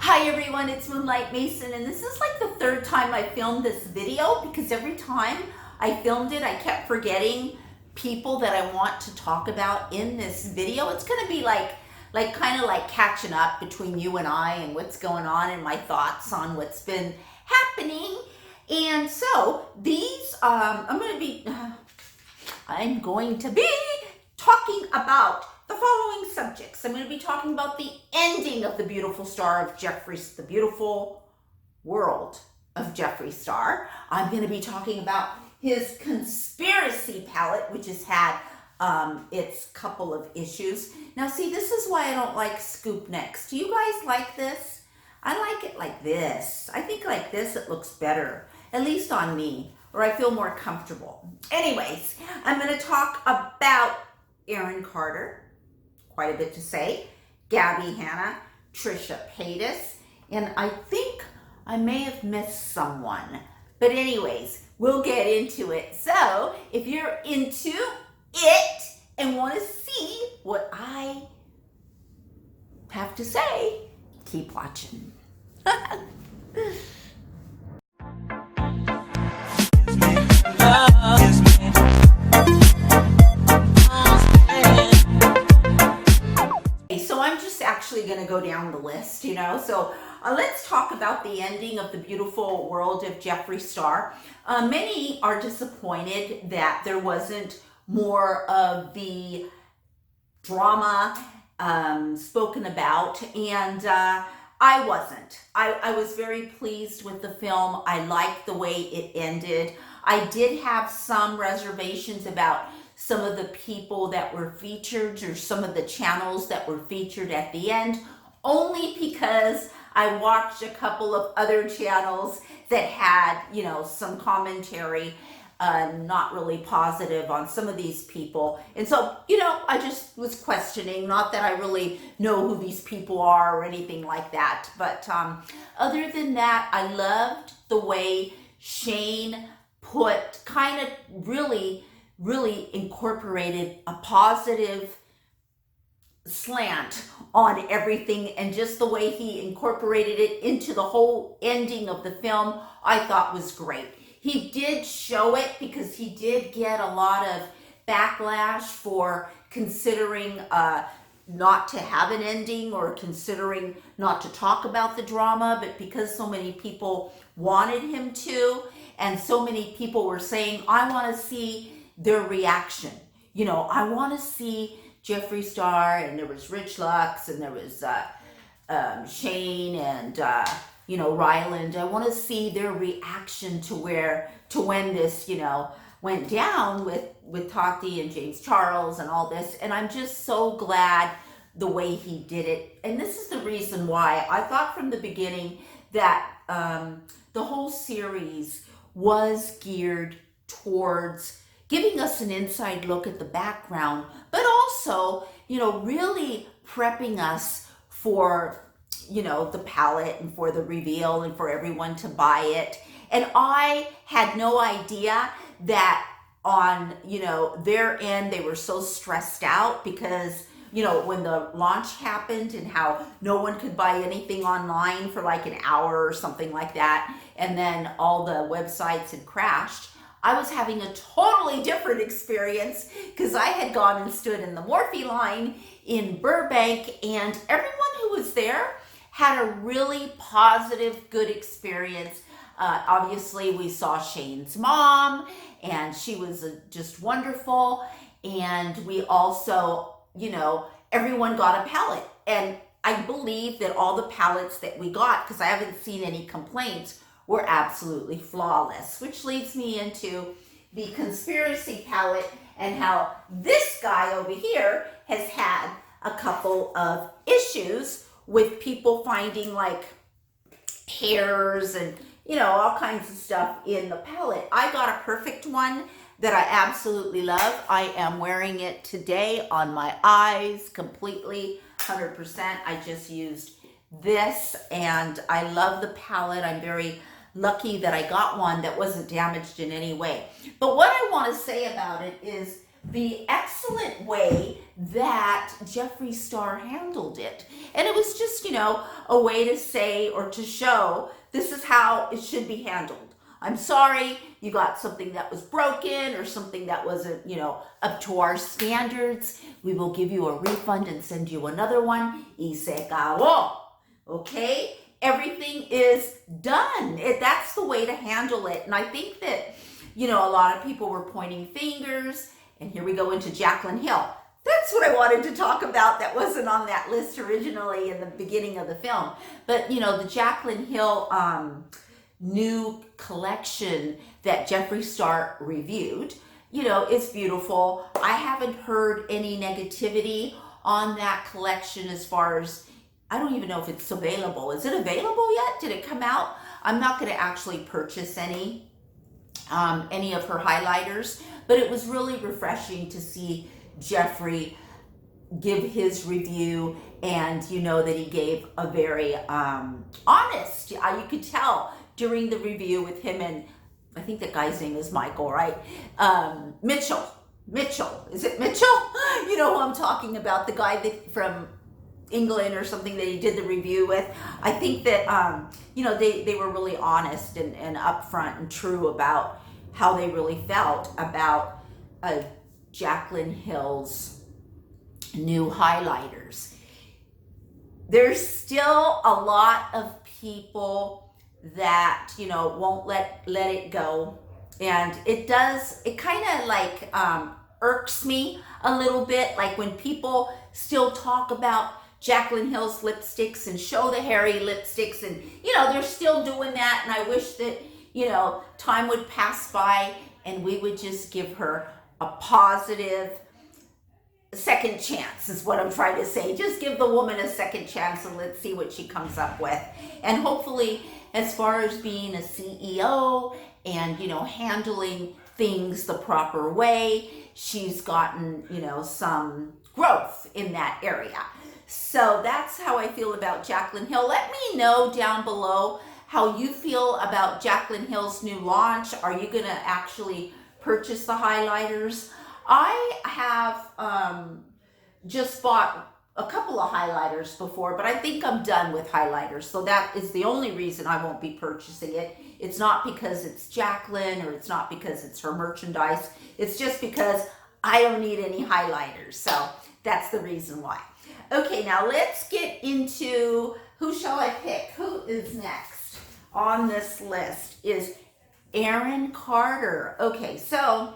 Hi everyone, it's Moonlight Mason, and this is like the third time I filmed this video because every time I filmed it, I kept forgetting people that I want to talk about in this video. It's going to be like kind of like catching up between you and I and what's going on and my thoughts on what's been happening. And so these, I'm going to be talking about the following subjects. I'm going to be talking about the ending of the beautiful beautiful world of Jeffree Star. I'm going to be talking about his conspiracy palette, which has had its couple of issues. Now, see, this is why I don't like Scoop Next. Do you guys like this? I like it like this. I think like this, it looks better, at least on me, or I feel more comfortable. Anyways, I'm going to talk about Aaron Carter. Quite a bit to say. Gabbie Hanna, Trisha Paytas, and I think I may have missed someone. But anyways, we'll get into it. So if you're into it and want to see what I have to say, keep watching. So I'm just actually going to go down the list, So let's talk about the ending of the beautiful world of Jeffree Star. Many are disappointed that there wasn't more of the drama spoken about, and I wasn't. I was very pleased with the film. I liked the way it ended. I did have some reservations about some of the people that were featured or some of the channels that were featured at the end, only because I watched a couple of other channels that had, some commentary not really positive on some of these people. And so, I just was questioning, not that I really know who these people are or anything like that. But other than that, I loved the way Shane put kind of really incorporated a positive slant on everything, and just the way he incorporated it into the whole ending of the film, I thought was great. He did show it because he did get a lot of backlash for considering not to have an ending or considering not to talk about the drama, but because so many people wanted him to, and so many people were saying, I want to see their reaction. I want to see Jeffree Star, and there was Rich Lux, and there was Shane, and Ryland. I want to see their reaction to when this went down with Tati and James Charles and all this. And I'm just so glad the way he did it. And this is the reason why I thought from the beginning that the whole series was geared towards giving us an inside look at the background, but also, really prepping us for, the palette and for the reveal and for everyone to buy it. And I had no idea that on, their end, they were so stressed out because, when the launch happened and how no one could buy anything online for like an hour or something like that, and then all the websites had crashed, I was having a totally different experience because I had gone and stood in the Morphe line in Burbank, and everyone who was there had a really positive, good experience. Obviously, we saw Shane's mom, and she was just wonderful. And we also, everyone got a palette. And I believe that all the palettes that we got, because I haven't seen any complaints, were absolutely flawless, which leads me into the conspiracy palette and how this guy over here has had a couple of issues with people finding like hairs and all kinds of stuff in the palette. I got a perfect one that I absolutely love. I am wearing it today on my eyes completely, 100%. I just used this, and I love the palette. I'm very lucky that I got one that wasn't damaged in any way. But what I want to say about it is the excellent way that Jeffree Star handled it. And it was just, a way to say or to show this is how it should be handled. I'm sorry, you got something that was broken or something that wasn't, up to our standards. We will give you a refund and send you another one. Y se acabó. Okay? Everything is done. That's the way to handle it. And I think that, a lot of people were pointing fingers. And here we go into Jaclyn Hill. That's what I wanted to talk about that wasn't on that list originally in the beginning of the film. But, the Jaclyn Hill new collection that Jeffree Star reviewed, it's beautiful. I haven't heard any negativity on that collection as far as, I don't even know if it's available. Is it available yet? Did it come out? I'm not going to actually purchase any of her highlighters, but it was really refreshing to see Jeffree give his review, and that he gave a very honest, you could tell during the review with him, and I think that guy's name is Michael, right? Mitchell, is it Mitchell? You know who I'm talking about, the guy that from England or something that he did the review with. I think that they were really honest and upfront and true about how they really felt about Jaclyn Hill's new highlighters. There's still a lot of people that won't let it go, and it kind of like irks me a little bit, like when people still talk about Jaclyn Hill's lipsticks and show the hairy lipsticks, and they're still doing that. And I wish that time would pass by and we would just give her a positive second chance, is what I'm trying to say. Just give the woman a second chance and let's see what she comes up with. And hopefully, as far as being a CEO and handling things the proper way, she's gotten some growth in that area. So that's how I feel about Jaclyn Hill. Let me know down below how you feel about Jaclyn Hill's new launch. Are you going to actually purchase the highlighters? I have just bought a couple of highlighters before, but I think I'm done with highlighters. So that is the only reason I won't be purchasing it. It's not because it's Jaclyn, or it's not because it's her merchandise. It's just because I don't need any highlighters. So that's the reason why. Okay, now let's get into, who shall I pick? Who is next on this list is Aaron Carter. Okay, so,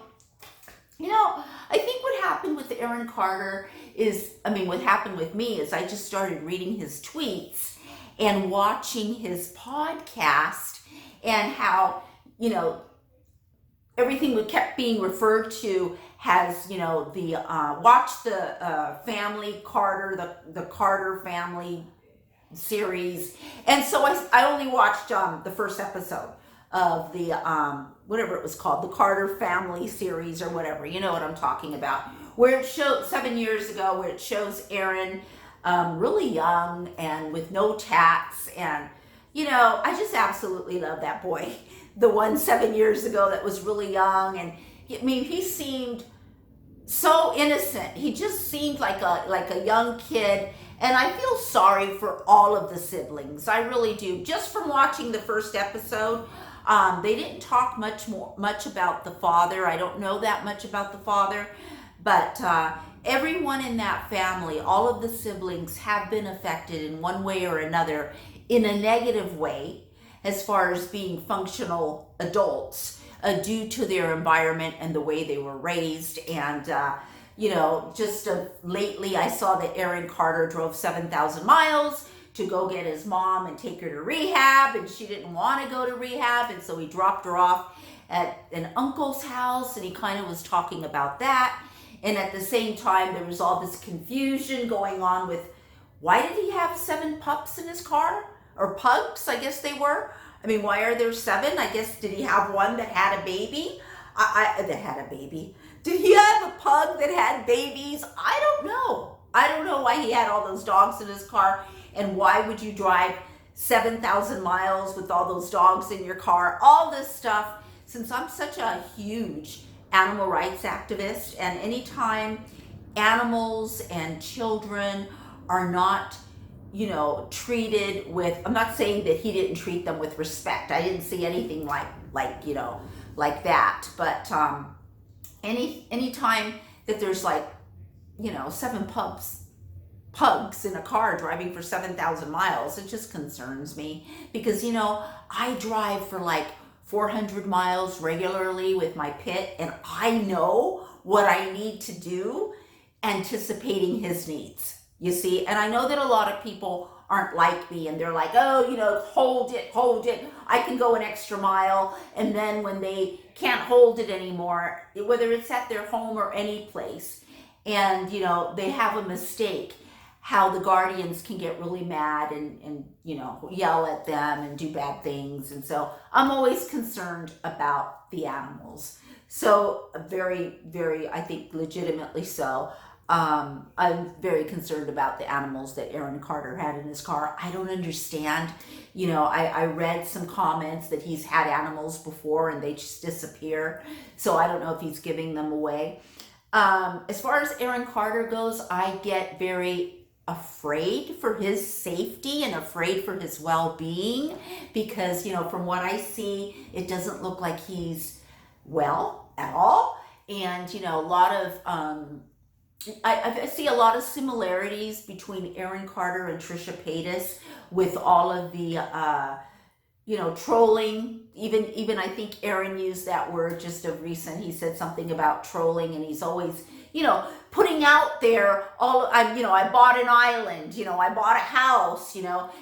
I think what happened with Aaron Carter is, what happened with me is I just started reading his tweets and watching his podcast, and how, everything would kept being referred to as, watch the family Carter, the Carter family series. And so I only watched the first episode of the whatever it was called, the Carter family series or whatever, you know what I'm talking about, where it showed 7 years ago, where it shows Aaron really young and with no tats. And I just absolutely love that boy, the one 7 years ago that was really young. And he seemed so innocent. He just seemed like a young kid. And I feel sorry for all of the siblings. I really do. Just from watching the first episode, they didn't talk much about the father. I don't know that much about the father, but everyone in that family, all of the siblings have been affected in one way or another, in a negative way, as far as being functional adults, due to their environment and the way they were raised. And just lately I saw that Aaron Carter drove 7,000 miles to go get his mom and take her to rehab, and she didn't want to go to rehab, and so he dropped her off at an uncle's house, and he kind of was talking about that. And at the same time, there was all this confusion going on with, why did he have 7 pups in his car? Or pugs, I guess they were. Why are there 7? I guess, did he have one that had a baby? That had a baby. Did he have a pug that had babies? I don't know. I don't know why he had all those dogs in his car, and why would you drive 7,000 miles with all those dogs in your car? All this stuff, since I'm such a huge animal rights activist, and anytime animals and children are not, treated with, I'm not saying that he didn't treat them with respect. I didn't see anything like that. But anytime that there's like, 7 pugs in a car driving for 7,000 miles, it just concerns me because, I drive for like 400 miles regularly with my pit, and I know what I need to do, anticipating his needs, you see. And I know that a lot of people aren't like me, and they're like, oh, hold it. I can go an extra mile. And then when they can't hold it anymore, whether it's at their home or any place, and, they have a mistake, how the guardians can get really mad and yell at them and do bad things. And so I'm always concerned about the animals. So very, very, I think legitimately so. I'm very concerned about the animals that Aaron Carter had in his car. I don't understand. I read some comments that he's had animals before and they just disappear. So I don't know if he's giving them away. As far as Aaron Carter goes, I get very afraid for his safety and afraid for his well-being because, from what I see, it doesn't look like he's well at all. And, a lot of, I see a lot of similarities between Aaron Carter and Trisha Paytas with all of the, trolling. Even I think Aaron used that word just of recent. He said something about trolling, and he's always, putting out there I bought an island, I bought a house,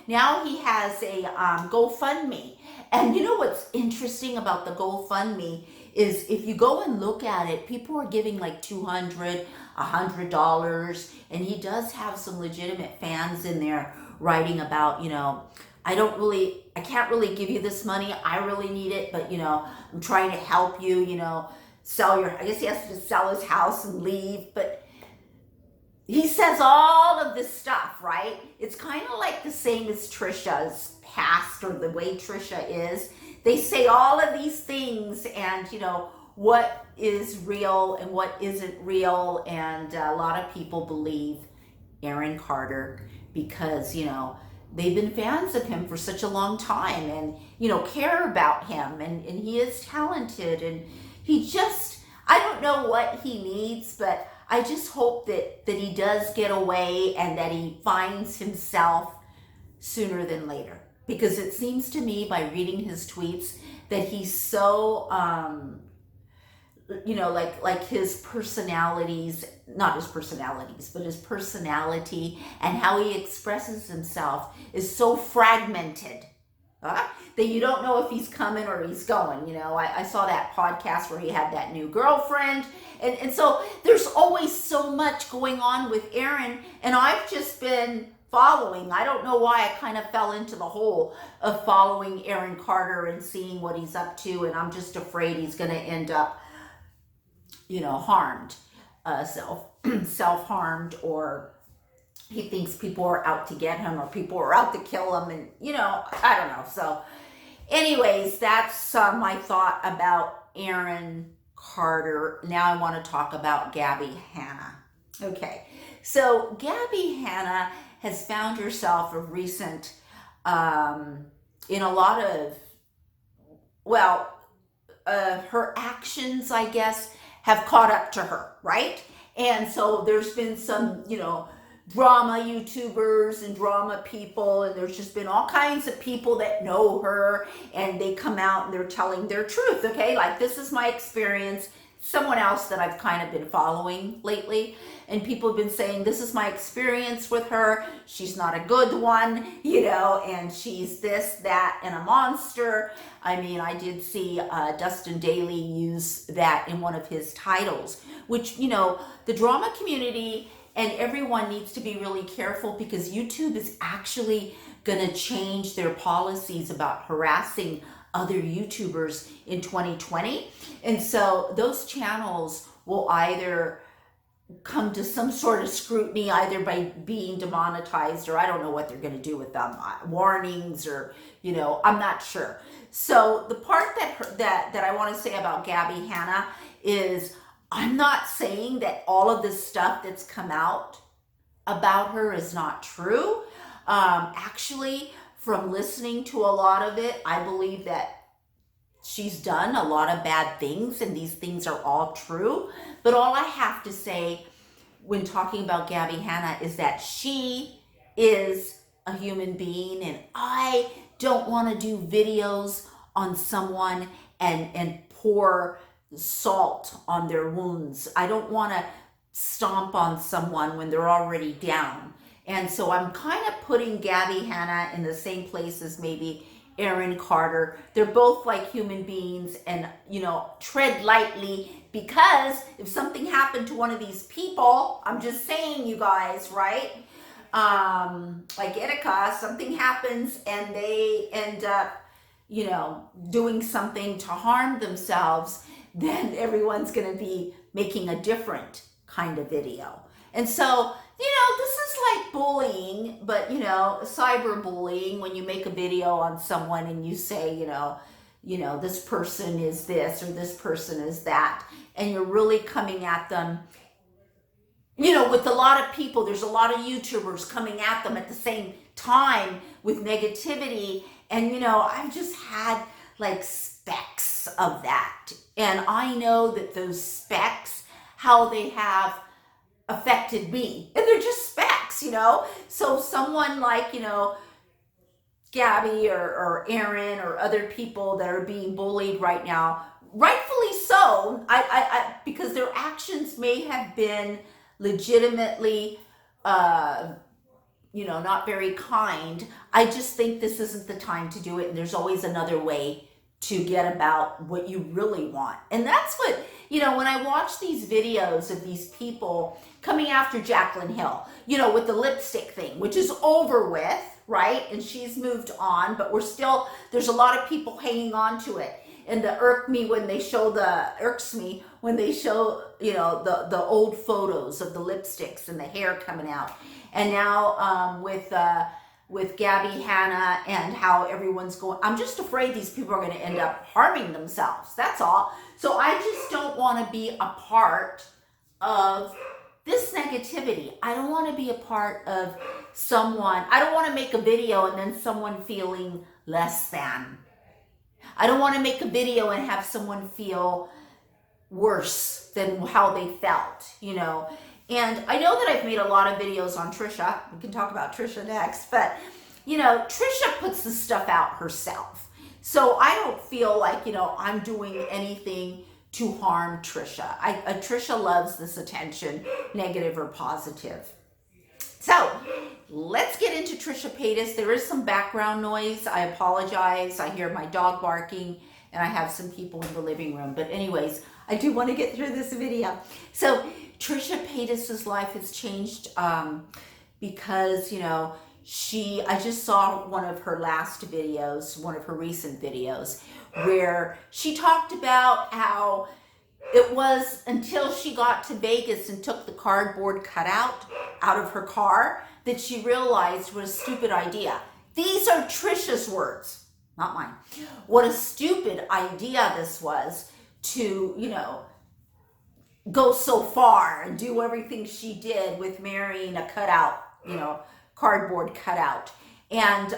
Now he has a GoFundMe. And what's interesting about the GoFundMe is if you go and look at it, people are giving like $200, $100, and he does have some legitimate fans in there writing about, I can't really give you this money. I really need it, but I'm trying to help you, I guess he has to sell his house and leave, but he says all of this stuff, right? It's kind of like the same as Trisha's past or the way Trisha is. They say all of these things and, what is real and what isn't real. And a lot of people believe Aaron Carter because, they've been fans of him for such a long time and, care about him. And he is talented and I don't know what he needs, but I just hope that he does get away and that he finds himself sooner than later. Because it seems to me by reading his tweets that he's so, like his personalities, not his personalities, but his personality and how he expresses himself is so fragmented. That you don't know if he's coming or he's going. I saw that podcast where he had that new girlfriend. And so there's always so much going on with Aaron. And I've just been following. I don't know why I kind of fell into the hole of following Aaron Carter and seeing what he's up to. And I'm just afraid he's going to end up, harmed, self-harmed, or he thinks people are out to get him or people are out to kill him. And, I don't know. So anyways, that's my thought about Aaron Carter. Now I want to talk about Gabbie Hanna. Okay. So Gabbie Hanna has found herself of recent in a lot of, her actions, I guess, have caught up to her, right? And so there's been some, drama YouTubers and drama people, and there's just been all kinds of people that know her, and they come out and they're telling their truth, okay? Like, this is my experience. Someone else that I've kind of been following lately, and people have been saying, this is my experience with her. She's not a good one, and she's this, that, and a monster. I mean, I did see Dustin Daly use that in one of his titles, which, the drama community and everyone needs to be really careful because YouTube is actually going to change their policies about harassing other YouTubers in 2020. And so those channels will either, come to some sort of scrutiny, either by being demonetized, or I don't know what they're going to do with them, warnings, or I'm not sure. So the part that I want to say about Gabbie Hanna is, I'm not saying that all of this stuff that's come out about her is not true. Actually, from listening to a lot of it, I believe that she's done a lot of bad things, and these things are all true. But all I have to say when talking about Gabbie Hanna is that she is a human being, and I don't want to do videos on someone and pour salt on their wounds. I don't want to stomp on someone when they're already down. And so I'm kind of putting Gabbie Hanna in the same place as maybe Aaron Carter. They're both like human beings, and tread lightly, because if something happened to one of these people, I'm just saying, you guys, right? Like Etika, something happens and they end up, doing something to harm themselves, then everyone's going to be making a different kind of video. And so, this is like bullying, but, cyberbullying, when you make a video on someone and you say, this person is this or this person is that, and you're really coming at them, with a lot of people. There's a lot of YouTubers coming at them at the same time with negativity. And, I've just had like specks of that. And I know that those specks, how they have affected me. And they're just specks, So someone like, Gabbie or Aaron or other people that are being bullied right now, rightfully so, I because their actions may have been legitimately, not very kind. I just think this isn't the time to do it, and there's always another way to get about what you really want. And that's what, when I watch these videos of these people coming after Jaclyn Hill, with the lipstick thing, which is over with, right? And she's moved on, but there's a lot of people hanging on to it. And irks me when they show the old photos of the lipsticks and the hair coming out. And now with Gabbie Hanna and how everyone's going, I'm just afraid these people are going to end up harming themselves. That's all. So I just don't want to be a part of this negativity. I don't want to be a part of someone. I don't want to make a video and then someone feeling less than. I don't want to make a video and have someone feel worse than how they felt, And I know that I've made a lot of videos on Trisha. We can talk about Trisha next. But, Trisha puts the stuff out herself. So I don't feel like, I'm doing anything to harm Trisha. Trisha loves this attention, negative or positive. So let's get into Trisha Paytas. There is some background noise. I apologize. I hear my dog barking, and I have some people in the living room. But anyways, I do want to get through this video. So Trisha Paytas' life has changed because, I just saw one of her last videos, one of her recent videos, where she talked about how it was until she got to Vegas and took the cardboard cutout out of her car that she realized what a stupid idea. These are Trisha's words, not mine. What a stupid idea this was to, go so far and do everything she did with marrying a cutout, cardboard cutout. And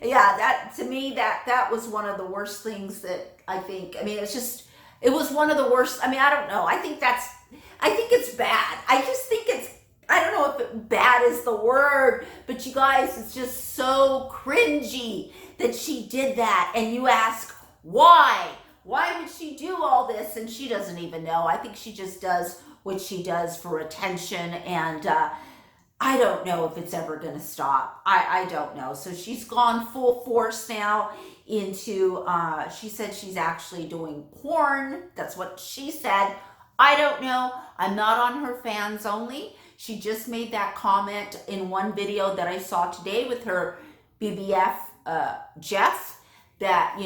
that to me, that was one of the worst things that I think, it was one of the worst. I don't know. I think it's bad. I don't know if bad is the word, but you guys, it's just so cringy that she did that. And you ask, why? Why would she do all this? And she doesn't even know. I think she just does what she does for attention. And I don't know if it's ever going to stop. I don't know. So she's gone full force now into, she said she's actually doing porn. That's what she said. I don't know. I'm not on her fans only. She just made that comment in one video that I saw today with her BBF, Jeff, that,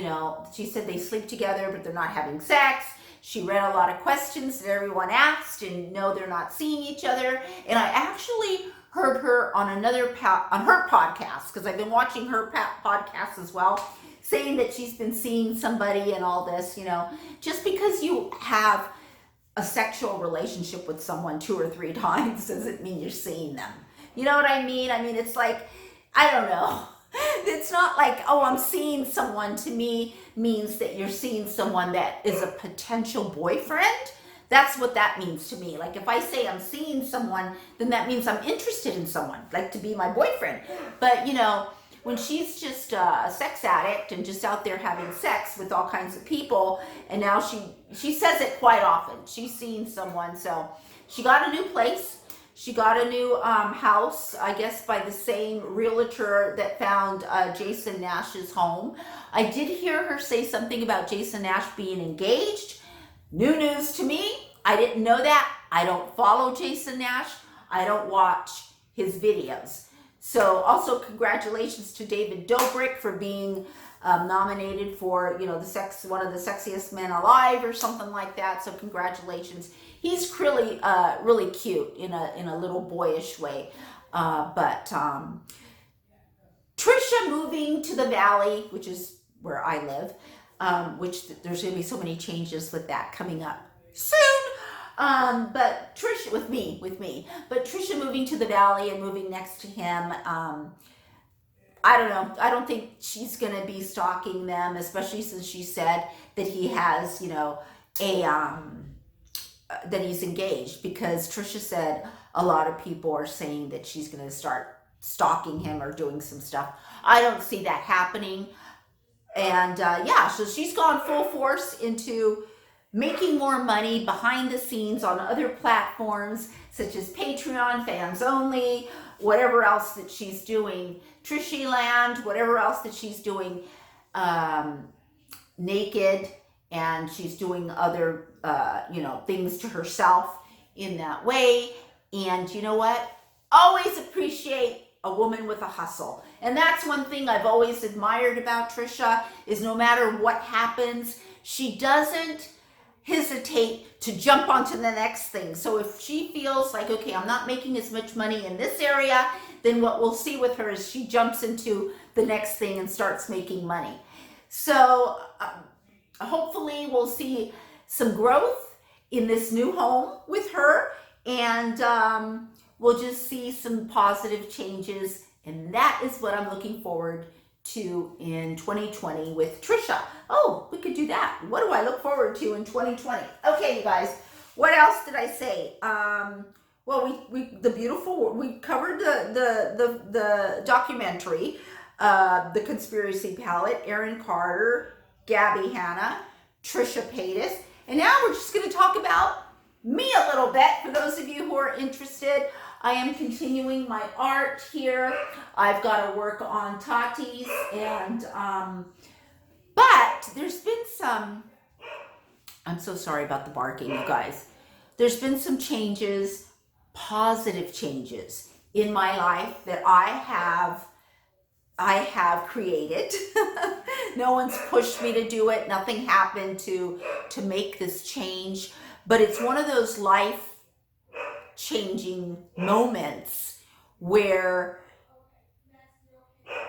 she said they sleep together, but they're not having sex. She read a lot of questions that everyone asked, and no, they're not seeing each other. And I actually heard her on on her podcast, because I've been watching her podcast as well, saying that she's been seeing somebody and all this, you know. Just because you have a sexual relationship with someone 2 or 3 times doesn't mean you're seeing them. You know what I mean? I mean, it's like, I don't know. It's not like, oh, I'm seeing someone, to me means that you're seeing someone that is a potential boyfriend. That's what that means to me. Like, if I say I'm seeing someone, then that means I'm interested in someone, like to be my boyfriend. But, you know, when she's just a sex addict and just out there having sex with all kinds of people, and now she says it quite often, she's seeing someone. So she got a new place. She got a new house, I guess, by the same realtor that found Jason Nash's home. I did hear her say something about Jason Nash being engaged. New news to me. I didn't know that. I don't follow Jason Nash. I don't watch his videos. So also congratulations to David Dobrik for being nominated for, you know, one of the sexiest men alive or something like that. So congratulations. He's really really cute in a little boyish way. But Trisha moving to the Valley, which is where I live, which there's going to be so many changes with that coming up soon. But Trisha, with me, but Trisha moving to the Valley and moving next to him, I don't know. I don't think she's going to be stalking them, especially since she said that he has, you know, that he's engaged, because Trisha said a lot of people are saying that she's going to start stalking him or doing some stuff. I don't see that happening. And yeah, so she's gone full force into making more money behind the scenes on other platforms such as Patreon, Fans Only, whatever else that she's doing, Trishy Land, whatever else that she's doing, Naked, and she's doing other you know, things to herself in that way. And you know what? Always appreciate a woman with a hustle. And that's one thing I've always admired about Trisha, is no matter what happens, she doesn't hesitate to jump onto the next thing. So if she feels like, okay, I'm not making as much money in this area, then what we'll see with her is she jumps into the next thing and starts making money. So hopefully we'll see some growth in this new home with her, and we'll just see some positive changes. And that is what I'm looking forward to in 2020 with Trisha. Oh, we could do that. What do I look forward to in 2020? Okay, you guys, what else did I say? Well, we covered the documentary, The Conspiracy Palette, Aaron Carter, Gabbie Hanna, Trisha Paytas, and now we're just going to talk about me a little bit. For those of you who are interested, I am continuing my art here. I've got to work on Tati's, and but there's been some, I'm so sorry about the barking, you guys. There's been some changes, positive changes in my life that I have created. No one's pushed me to do it. Nothing happened to make this change, but it's one of those life changing moments where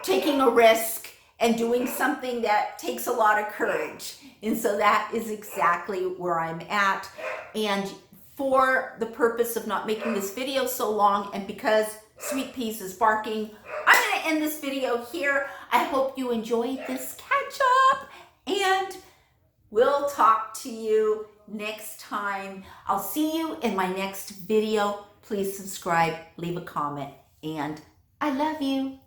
taking a risk and doing something that takes a lot of courage. And so that is exactly where I'm at. And for the purpose of not making this video so long, and because Sweet Peas is barking, I'm going to end this video here. I hope you enjoyed this catch up, and we'll talk to you next time. I'll see you in my next video. Please subscribe, leave a comment, and I love you.